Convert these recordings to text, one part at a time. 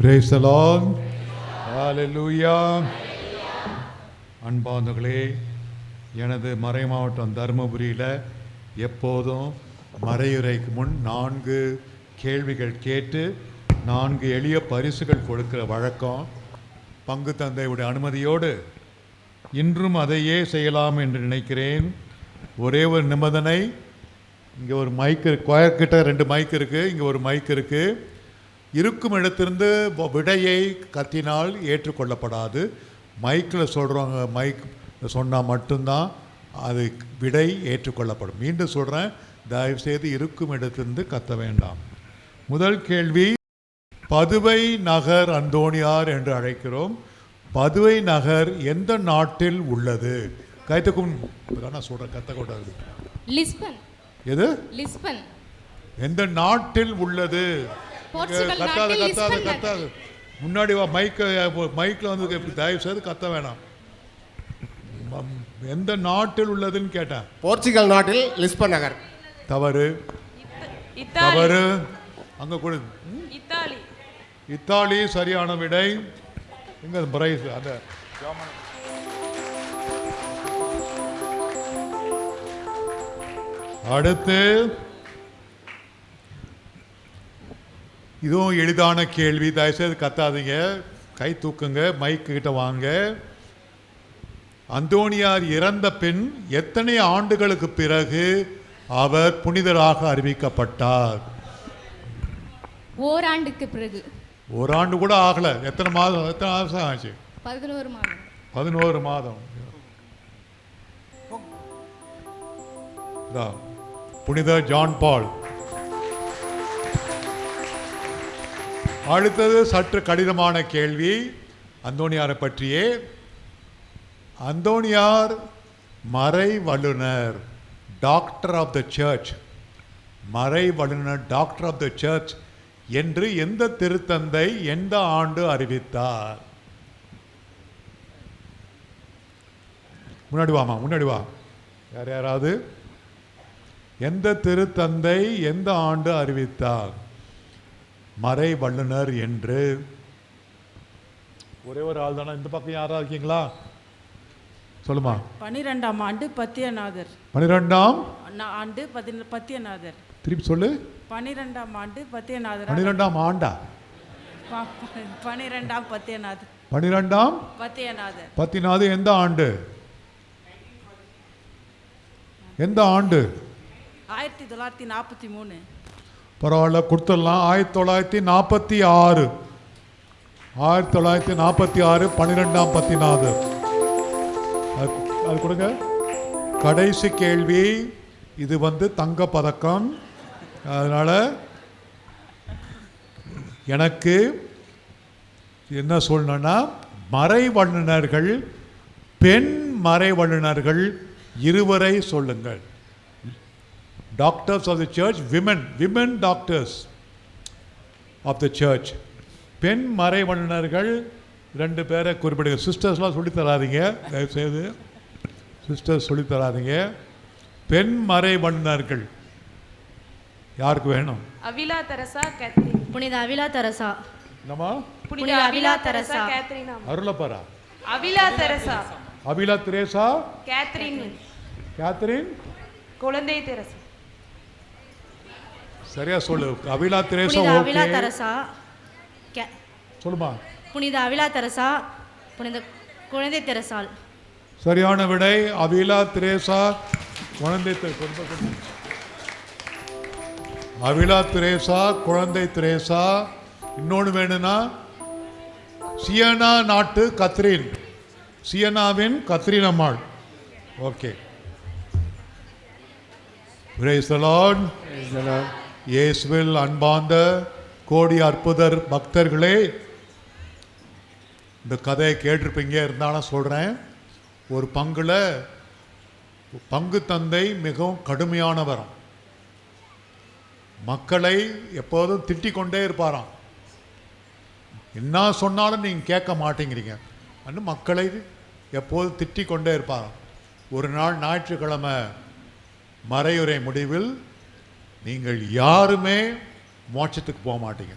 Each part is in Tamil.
Praise the Lord. Hallelujah. அன்பார்ந்தவர்களே, எனது மறை மாவட்டம் தருமபுரியில் எப்போதும் மறையுரைக்கு முன் 4 கேள்விகள் கேட்டு 4 எளிய பரிசுகள் கொடுக்கிற வழக்கம். பங்கு தந்தையுடைய அனுமதியோடு இன்றும் அதையே செய்யலாம் என்று நினைக்கிறேன். ஒரே ஒரு நிபந்தனை, இங்கே ஒரு மைக் இருக்கு, கொயர்கிட்ட 2 மைக் இருக்குது, இங்கே ஒரு மைக் இருக்குது. இருக்கும் இடத்திலிருந்து விடையை கத்தினால் ஏற்றுக்கொள்ளப்படாது. மைக்கில் சொல்கிறவங்க மைக் சொன்னால் மட்டும்தான் அது விடை ஏற்றுக்கொள்ளப்படும். மீண்டும் சொல்கிறேன், தயவுசெய்து இருக்கும் இடத்திலிருந்து கத்த வேண்டாம். முதல் கேள்வி, பதுவை நகர் அந்தோணியார் என்று அழைக்கிறோம். பதுவை நகர் எந்த நாட்டில் உள்ளது? கைத்துக்கும் நான் சொல்கிறேன், கத்தக்கூடாது. லிஸ்பன். எது? லிஸ்பன். எந்த நாட்டில் உள்ளது? கத்தாது. முன்னாடி வா, மைக்கில் வந்து தயவு செய்து கத்த வேணாம். எந்த நாட்டில் உள்ளதுன்னு கேட்டேன். போர்ச்சுகல் நாட்டில் லிஸ்பன் நகர். தவறு. தவறு. அங்க கூட இத்தாலி சரியான விடை. எங்க பிரைஸ்? அந்த அடுத்து இதுவும் எளிதான கேள்வி, தயவுசெய்து கத்தாதீங்க, கை தூக்குங்க, மைக்கு கிட்ட வாங்க. அந்தோணியார் இறந்த பின் எத்தனை ஆண்டுகளுக்கு பிறகு அவர் புனிதராக அறிவிக்கப்பட்டார்? ஓராண்டுக்கு பிறகு. ஓராண்டு கூட ஆகல. எத்தனை மாதம்? எத்தனை மாதம் ஆச்சு? 11 மாதம். 11 மாதம். புனித ஜான் பால். அடுத்தது சற்று கடினமான கேள்வி, அந்தோணியாரை பற்றியே. அந்தோணியார் மறை வல்லுனர், டாக்டர் ஆஃப் த சர்ச், மறை வல்லுனர், டாக்டர் ஆஃப் த சர்ச் என்று எந்த திருத்தந்தை எந்த ஆண்டு அறிவித்தார்? முன்னாடி வாமா, முன்னாடி வா. யாராவது எந்த திருத்தந்தை எந்த ஆண்டு அறிவித்தார் மறை வல்லுனர் என்று? ஒரே ஒரு ஆள் தானே. இந்த பக்கம் யாரா இருக்கீங்களா? சொல்லுமா. 12ஆம் ஆண்டு பத்தியநாதர். 12ஆம் ஆண்டு பத்தியநாதர். திருப்பி சொல்லு. 12ஆம் ஆண்டு பத்தியநாதர். 12ஆம் ஆண்டா? 12ஆம் பத்தியநாதர். 12ஆம் பத்தியநாதர். பத்திநாதர் எந்த ஆண்டு? எந்த ஆண்டு? 1943. பரவாயில்ல, கொடுத்துடலாம். 1946. 1946 12ஆம் பத்திநாதர். அது கொடுங்க. கடைசி கேள்வி, இது தங்க பதக்கம். அதனால எனக்கு என்ன சொல்லணும்னா, மறை வல்லுநர்கள், பெண் மறை வல்லுநர்கள் 2 சொல்லுங்கள். Doctors of the church, women doctors of the church. பெண் மறை வல்லுநர்கள் 2 பேரை குறிப்பிடுங்க. சிஸ்டர்ஸ்லாம் சொல்லித் தராதீங்க, தயவுசெய்து சிஸ்டர்ஸ் சொல்லித் தராதீங்க. பெண் மறை வல்லுநர்கள் யாருக்கு வேணும்? Avila Teresa Catherine. புனித அவிலா தெரசா. என்னமா? புனித அவிலா தெரசா கேத்ரின். அருளப்பரா. Avila Teresa. Avila Teresa Catherine. Catherine குழந்தை தெரசா. சரியா சொல்லு. Avila Teresa. புனித ஓகே. Avila Teresa. சொல்லுமா. புனித அவிலா தெரசா, புனித குழந்தை தெரசால். சரியான விடை அவிலா தெரசா, குழந்தை தெரசா. அவிலா தெரசா, குழந்தை தெரசா. இன்னொன்று வேணும்னா, சியனா நாட்டு கத்ரீன், சியனாவின் கத்ரீன் அம்மாள். ஓகே. Praise the Lord. இயேசுவில் அன்பார்ந்த கோடி அற்புதர் பக்தர்களே, இந்த கதையை கேட்டிருப்பீங்க, இருந்தாலும் சொல்கிறேன். ஒரு பங்குல பங்கு தந்தை மிகவும் கடுமையானவர், மக்களை எப்போதும் திட்டிக் கொண்டே இருப்பாராம். என்ன சொன்னாலும் நீங்கள் கேட்க மாட்டேங்கிறீங்க அன்னு மக்களை எப்போதும் திட்டிக் கொண்டே இருப்பாராம். ஒரு நாள் ஞாயிற்றுக்கிழமை மறையுரை முடிவில், நீங்கள் யாருமே மோட்சத்துக்கு போக மாட்டீங்க,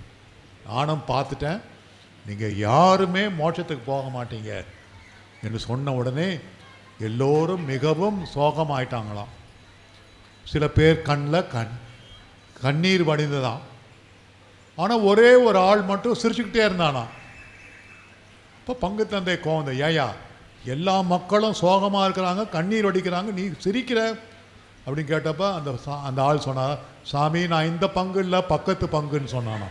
நானும் பார்த்துட்டேன், நீங்கள் யாருமே மோட்சத்துக்கு போக மாட்டீங்க என்று சொன்ன உடனே எல்லோரும் மிகவும் சோகமாயிட்டாங்களாம். சில பேர் கண்ணில் கண்ணீர் வடிந்ததான். ஆனால் ஒரே ஒரு ஆள் மட்டும் சிரிச்சுக்கிட்டே இருந்தானா. இப்போ பங்கு தந்தை கோவந்த, ஏயா எல்லா மக்களும் சோகமாக இருக்கிறாங்க, கண்ணீர் வடிக்கிறாங்க, நீ சிரிக்கிற அப்படின்னு கேட்டப்ப அந்த ஆள் சொன்னார், சாமி நான் இந்த பங்கு இல்லை பக்கத்து பங்குன்னு சொன்னானா.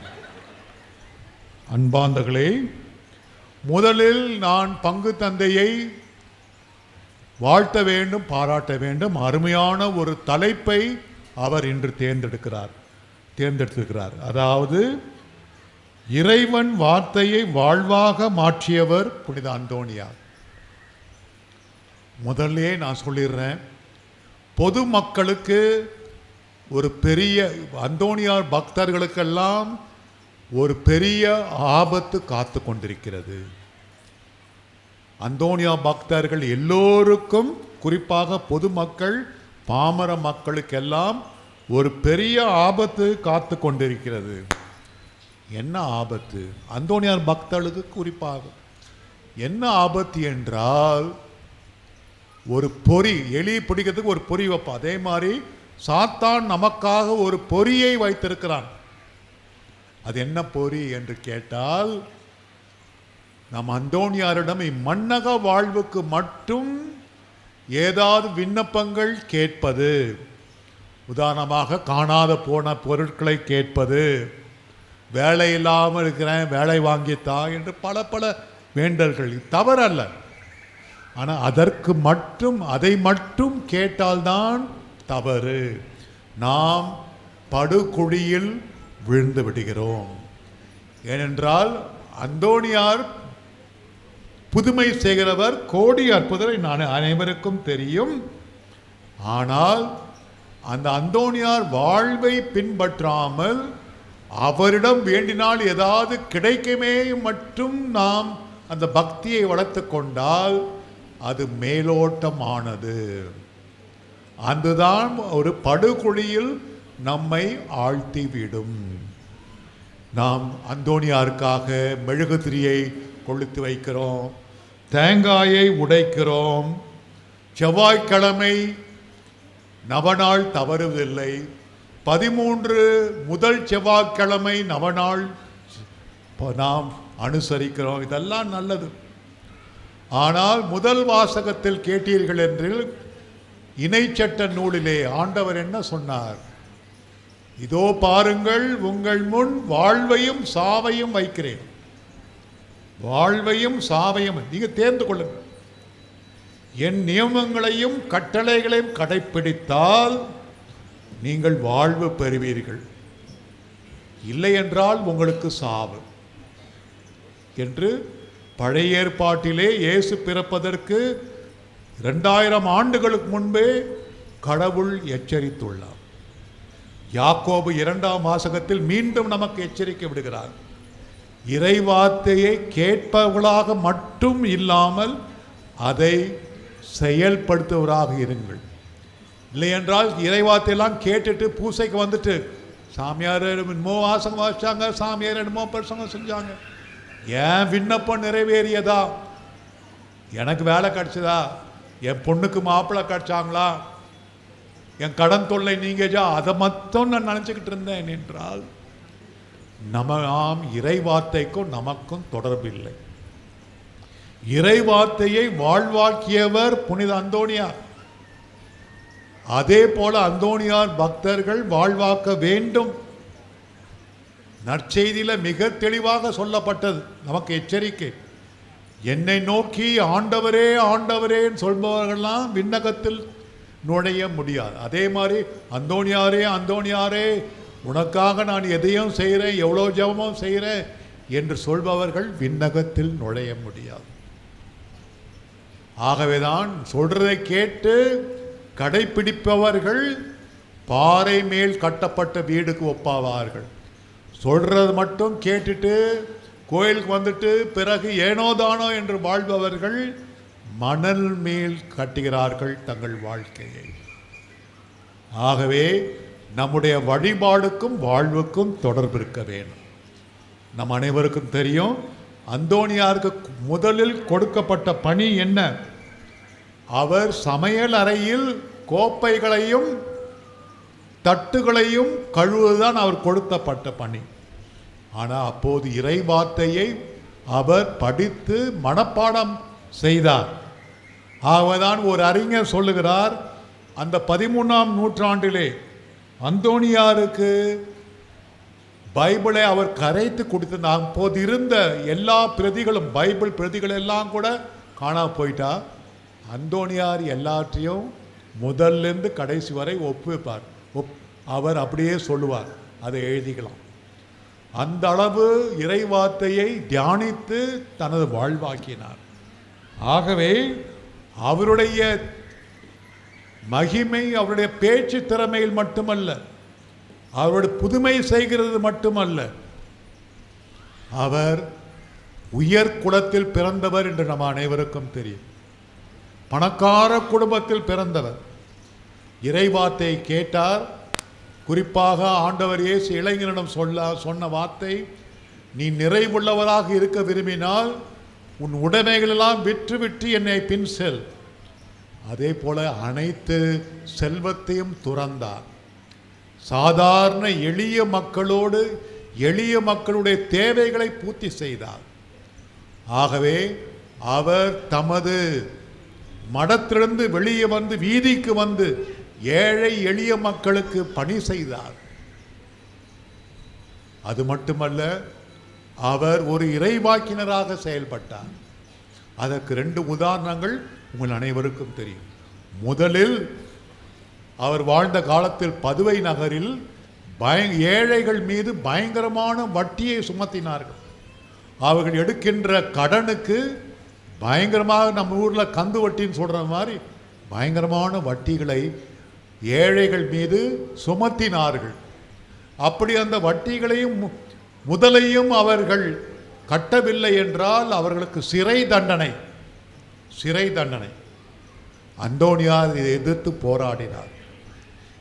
அன்பாந்தர்களே, முதலில் நான் பங்கு தந்தையை வாழ்த்த வேண்டும், பாராட்ட வேண்டும். அருமையான ஒரு தலைப்பை அவர் இன்று தேர்ந்தெடுத்திருக்கிறார். அதாவது இறைவன் வார்த்தையை வாழ்வாக மாற்றியவர் புனித அந்தோணியார். முதல்லே நான் சொல்லிடுறேன், பொதுமக்களுக்கு ஒரு பெரிய அந்தோணியார் பக்தர்களுக்கெல்லாம் ஒரு பெரிய ஆபத்து காத்து கொண்டிருக்கிறது. அந்தோணியா பக்தர்கள் எல்லோருக்கும், குறிப்பாக பொதுமக்கள் பாமர மக்களுக்கெல்லாம் ஒரு பெரிய ஆபத்து காத்து கொண்டிருக்கிறது. என்ன ஆபத்து? அந்தோணியார் பக்தர்களுக்கு குறிப்பாக என்ன ஆபத்து என்றால், ஒரு பொறி, எலி பிடிக்கிறதுக்கு ஒரு பொறி வைப்பா, அதே மாதிரி சாத்தான் நமக்காக ஒரு பொறியை வைத்திருக்கிறான். அது என்ன பொறி என்று கேட்டால், நம் அந்தோணியாரிடம் இம்மண்ணக வாழ்வுக்கு மட்டும் ஏதாவது விண்ணப்பங்கள் கேட்பது, உதாரணமாக காணாத போன பொருட்களை கேட்பது, வேலை இல்லாமல் இருக்கிறேன் வேலை வாங்கித்தா என்று பல பல வேண்டல்கள், தவறல்ல. ஆனால் அதற்கு மட்டும், அதை மட்டும் கேட்டால்தான் தவறு. நாம் படுகுழியில் விழுந்து விடுகிறோம். ஏனென்றால் அந்தோணியார் புதுமை செய்கிறவர், கோடி அற்புதரை நான் அனைவருக்கும் தெரியும். ஆனால் அந்த அந்தோணியார் வாழ்வை பின்பற்றாமல் அவரிடம் வேண்டினால் ஏதாவது கிடைக்குமே மட்டும் நாம் அந்த பக்தியை வளர்த்து கொண்டால் அது மேலோட்டமானது. அதுதான் ஒரு படுகுழியில் நம்மை ஆழ்த்திவிடும். நாம் அந்தோணியாருக்காக மெழுகுதிரியை கொளுத்து வைக்கிறோம், தேங்காயை உடைக்கிறோம், செவ்வாய்க்கிழமை நவநாள் தவறுவதில்லை, 13 முதல் செவ்வாய்க்கிழமை நவநாள் நாம் அனுசரிக்கிறோம். இதெல்லாம் நல்லது. ஆனால் முதல் வாசகத்தில் கேட்டீர்கள் என்று இணைச்சட்ட நூலிலே ஆண்டவர் என்ன சொன்னார்? இதோ பாருங்கள், உங்கள் முன் வாழ்வையும் சாவையும் வைக்கிறேன். வாழ்வையும் சாவையும் நீங்க தேர்ந்து கொள்ளுங்கள். என் நியமங்களையும் கட்டளைகளையும் கடைப்பிடித்தால் நீங்கள் வாழ்வு பெறுவீர்கள், இல்லை என்றால் உங்களுக்கு சாவு என்று பழைய ஏற்பாட்டிலே இயேசு பிறப்பதற்கு 2000 ஆண்டுகளுக்கு முன்பே கடவுள் எச்சரித்துள்ளார். யாக்கோபு 2ஆம் வாசகத்தில் மீண்டும் நமக்கு எச்சரிக்கை விடுகிறார். இறைவார்த்தையை கேட்பவர்களாக மட்டும் இல்லாமல் அதை செயல்படுத்துவராக இருங்கள். இல்லை என்றால் இறைவார்த்தையெல்லாம் கேட்டுட்டு பூசைக்கு வந்துட்டு சாமியார் என்னமோ வாசகம் வாசிச்சாங்க, சாமியார் என்னமோ பிரசங்கம் செஞ்சாங்க, என் விண்ணப்பம் நிறைவேறியதா, எனக்கு வேலை கிடைச்சதா, என் பொண்ணுக்கு மாப்பிள்ளை கிடைச்சாங்களா, என் கடன் தொல்லை நீங்கஜா, அதை மட்டும் நான் நினச்சிக்கிட்டு இருந்தேன் என்றால் நாம் இறைவார்த்தைக்கும் நமக்கும் தொடர்பில்லை. இறைவார்த்தையை வாழ்வாக்கியவர் புனித அந்தோணியார். அதே போல அந்தோணியார் பக்தர்கள் வாழ்வாக்க வேண்டும். நற்செய்தியில மிக தெளிவாக சொல்லப்பட்டது நமக்கு எச்சரிக்கை. என்னை நோக்கி ஆண்டவரே ஆண்டவரேன்னு சொல்பவர்கள்லாம் விண்ணகத்தில் நுழைய முடியாது. அதே மாதிரி அந்தோணியாரே அந்தோணியாரே உனக்காக நான் எதையும் செய்கிறேன், எவ்வளோ ஜெபமும் செய்கிறேன் என்று சொல்பவர்கள் விண்ணகத்தில் நுழைய முடியாது. ஆகவேதான் சொல்றதை கேட்டு கடைப்பிடிப்பவர்கள் பாறை மேல் கட்டப்பட்ட வீடுக்கு ஒப்பாவார்கள். சொல்றது மட்டும் கேட்டுட்டு கோயிலுக்கு வந்துட்டு பிறகு ஏனோதானோ என்று வாழ்பவர்கள் மணல் மேல் கட்டுகிறார்கள் தங்கள் வாழ்க்கையை. ஆகவே நம்முடைய வழிபாடுக்கும் வாழ்வுக்கும் தொடர்பு இருக்க வேண்டும். நம் அனைவருக்கும் தெரியும், அந்தோனியாருக்கு முதலில் கொடுக்கப்பட்ட பணி என்ன? அவர் சமையல் அறையில் கோப்பைகளையும் தட்டுகளையும் கழுவுதான் அவர் கொடுக்கப்பட்ட பணி. ஆனால் அப்போது இறை வார்த்தையை அவர் படித்து மனப்பாடம் செய்தார். ஆகவேதான் ஒரு அறிஞர் சொல்லுகிறார், அந்த 13ஆம் நூற்றாண்டிலே அந்தோனியாருக்கு பைபிளை அவர் கரைத்து கொடுத்திருந்தார். அப்போது இருந்த எல்லா பிரதிகளும், பைபிள் பிரதிகள் எல்லாம் கூட காணா போயிட்டா. அந்தோனியார் எல்லாற்றையும் முதல்லேருந்து கடைசி வரை ஒப்புவிப்பார். அவர் அப்படியே சொல்லுவார், அதை எழுதிக்கலாம். அந்த அளவு இறைவார்த்தையை தியானித்து தனது வாழ்வாக்கினார். ஆகவே அவருடைய மகிமை அவருடைய பேச்சு திறமையில் மட்டுமல்ல, அவருடைய புதுமை செய்கிறது மட்டுமல்ல, அவர் உயர் குலத்தில் பிறந்தவர் என்று நம் அனைவருக்கும் தெரியும். பணக்கார குடும்பத்தில் பிறந்தவர். இறைவார்த்தையை கேட்டார். குறிப்பாக ஆண்டவர் இயேசு இளைஞனிடம் சொன்ன வார்த்தை, நீ நிறைவுள்ளவராக இருக்க விரும்பினால் உன் உடைமைகளெல்லாம் விற்று என்னை பின் செல். அதே போல அனைத்து செல்வத்தையும் துறந்தார். சாதாரண எளிய மக்களோடு எளிய மக்களுடைய தேவைகளை பூர்த்தி செய்தார். ஆகவே அவர் தமது மடத்திலிருந்து வெளியே வந்து வீதிக்கு வந்து ஏழை எளிய மக்களுக்கு பணி செய்தார். அது மட்டுமல்ல, அவர் ஒரு இறைவாக்கினராக செயல்பட்டார். அதற்கு 2 உதாரணங்கள் உங்கள் அனைவருக்கும் தெரியும். முதலில் அவர் வாழ்ந்த காலத்தில் பதுவை நகரில் ஏழைகள் மீது பயங்கரமான வட்டியை சுமத்தினார்கள். அவர்கள் எடுக்கின்ற கடனுக்கு பயங்கரமாக, நம்ம ஊரில் கந்து வட்டின்னு சொல்கிற மாதிரி பயங்கரமான வட்டிகளை ஏழைகள் மீது சுமத்தினார்கள். அப்படி அந்த வட்டிகளையும் முதலையும் அவர்கள் கட்டவில்லை என்றால் அவர்களுக்கு சிறை தண்டனை. அந்தோனியார் இதை எதிர்த்து போராடினார்.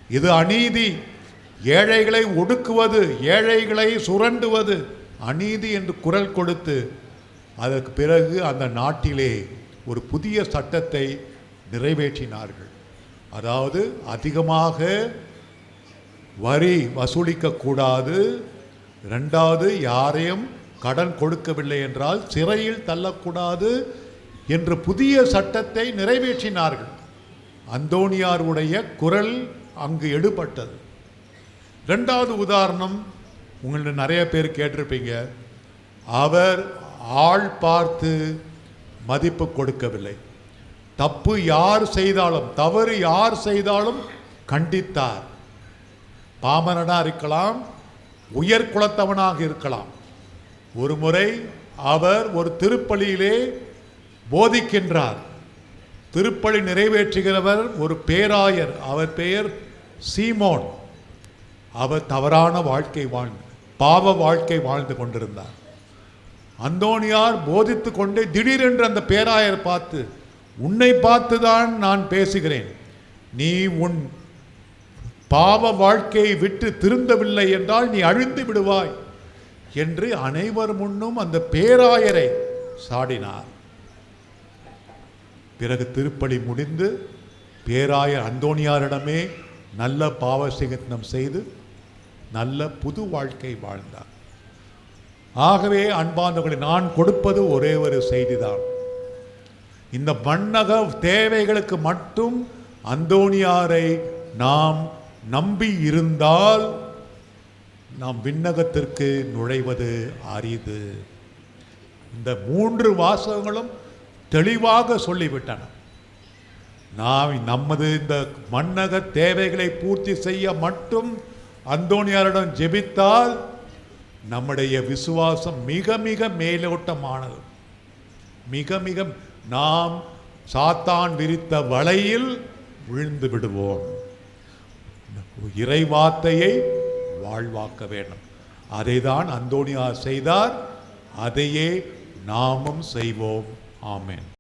இது அநீதி, ஏழைகளை ஒடுக்குவது, ஏழைகளை சுரண்டுவது அநீதி என்று குரல் கொடுத்து அதற்கு பிறகு அந்த நாட்டிலே ஒரு புதிய சட்டத்தை நிறைவேற்றினார்கள். அதாவது அதிகமாக வரி வசூலிக்கக்கூடாது, 2வது யாரையும் கடன் கொடுக்கவில்லை என்றால் சிறையில் தள்ளக்கூடாது என்ற புதிய சட்டத்தை நிறைவேற்றினார்கள். அந்தோனியாருடைய குரல் அங்கு எடுபட்டது. 2வது உதாரணம் உங்களை நிறைய பேர் கேட்டிருப்பீங்க. அவர் ஆள் பார்த்து மதிப்பு கொடுக்கவில்லை. தப்பு யார் செய்தாலும், தவறு யார் செய்தாலும் கண்டித்தார். பாமரனாக இருக்கலாம், உயர் குலத்தவனாக இருக்கலாம். ஒரு முறை அவர் ஒரு திருப்பலியிலே போதிக்கின்றார். திருப்பலி நிறைவேற்றுகிறவர் ஒரு பேராயர், அவர் பெயர் சீமோன். அவர் தவறான வாழ்க்கை பாவ வாழ்க்கை வாழ்ந்து கொண்டிருந்தார். அந்தோனியார் போதித்து கொண்டே திடீரென்று அந்த பேராயர் பார்த்து, உன்னை பார்த்துதான் நான் பேசுகிறேன், நீ உன் பாவ வாழ்க்கையை விட்டு திருந்தவில்லை என்றால் நீ அழிந்து விடுவாய் என்று அனைவர் முன்னும் அந்த பேராயரை சாடினார். பிறகு திருப்பலி முடிந்து பேராயர் அந்தோனியாரிடமே நல்ல பாவசிகத்தனம் செய்து நல்ல புது வாழ்க்கை வாழ்ந்தார். ஆகவே அன்பானவர்களை, நான் கொடுப்பது ஒரே ஒரு செய்திதான். இந்த மண்ணக தேவைகளுக்கு மட்டும் அந்தோனியாரை நாம் நம்பி இருந்தால் நாம் விண்ணகத்திற்கு நுழைவது அரிது. இந்த 3 வாசகங்களும் தெளிவாக சொல்லிவிட்டன. நாம் நமது இந்த மண்ணக தேவைகளை பூர்த்தி செய்ய மட்டும் அந்தோனியாரிடம் ஜெபித்தால் நம்முடைய விசுவாசம் மிக மிக மேலோட்டமானது. மிக மிக நாம் சாத்தான் விரித்த வலையில் விழுந்து விடுவோம். இறைவார்த்தையை வாழ்வாக்க வேண்டும். அதைதான் அந்தோனியார் செய்தார். அதையே நாமும் செய்வோம். ஆமென்.